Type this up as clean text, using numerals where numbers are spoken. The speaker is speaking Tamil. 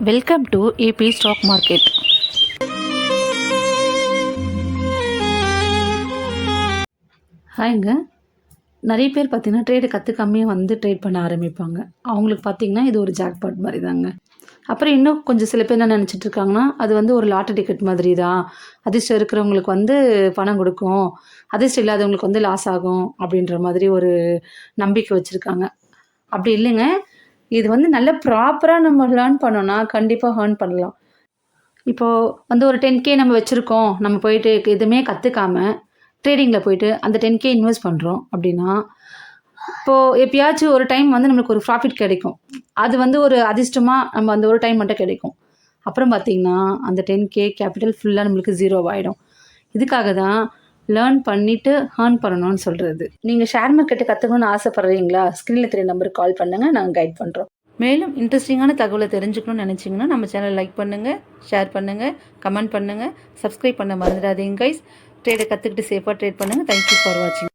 Welcome to AB stock market. ஹாய்ங்க. நிறைய பேர் பார்த்தீங்கன்னா ட்ரேடு கற்றுக்காமையே வந்து ட்ரேட் பண்ண ஆரம்பிப்பாங்க. அவங்களுக்கு பார்த்தீங்கன்னா இது ஒரு ஜாக்பாட் மாதிரி தாங்க. அப்புறம் இன்னும் கொஞ்சம் சில பேர் என்ன நினச்சிட்டு இருக்காங்கன்னா, அது வந்து ஒரு லாட்டரி டிக்கெட் மாதிரி தான். அதிர்ஷ்டம் இருக்கிறவங்களுக்கு வந்து பணம் கொடுக்கும், அதிர்ஷ்டம் இல்லாதவங்களுக்கு வந்து லாஸ் ஆகும் அப்படின்ற மாதிரி ஒரு நம்பிக்கை வச்சுருக்காங்க. அப்படி இல்லைங்க. இது வந்து நல்ல ப்ராப்பராக நம்ம லேர்ன் பண்ணோன்னா கண்டிப்பாக ஏர்ன் பண்ணலாம். இப்போது வந்து ஒரு 10K நம்ம வச்சுருக்கோம். நம்ம போயிட்டு எதுவுமே கற்றுக்காம ட்ரேடிங்கில் போயிட்டு அந்த 10K இன்வெஸ்ட் பண்ணுறோம் அப்படின்னா, இப்போது எப்பயாச்சும் ஒரு டைம் வந்து நம்மளுக்கு ஒரு ப்ராஃபிட் கிடைக்கும். அது வந்து ஒரு அதிர்ஷ்டமாக நம்ம அந்த ஒரு டைம் மட்டும் கிடைக்கும். அப்புறம் பார்த்திங்கன்னா அந்த 10K கேபிட்டல் ஃபுல்லாக நம்மளுக்கு 0 ஆகிடும். இதுக்காக தான் லேர்ன் பண்ணிவிட்டு ஏர்ன் பண்ணணும்னு சொல்கிறது. நீங்கள் ஷேர் மார்க்கெட்டை கற்றுக்கணும்னு ஆசைப்பட்றீங்களா? ஸ்க்ரீனில் தெரிய நம்பருக்கு கால் பண்ணுங்கள், நாங்கள் கைட் பண்ணுறோம். மேலும் இன்ட்ரெஸ்டிங்கான தகவலை தெரிஞ்சுக்கணும்னு நினச்சிங்கன்னா நம்ம சேனலை லைக் பண்ணுங்கள், ஷேர் பண்ணுங்கள், கமெண்ட் பண்ணுங்கள், சப்ஸ்கிரைப் பண்ண மறந்துடாதீங்க கைஸ். ட்ரேடை கற்றுக்கிட்டு சேஃபாக ட்ரேட் பண்ணுங்கள். தேங்க்யூ ஃபார் வாட்சிங்.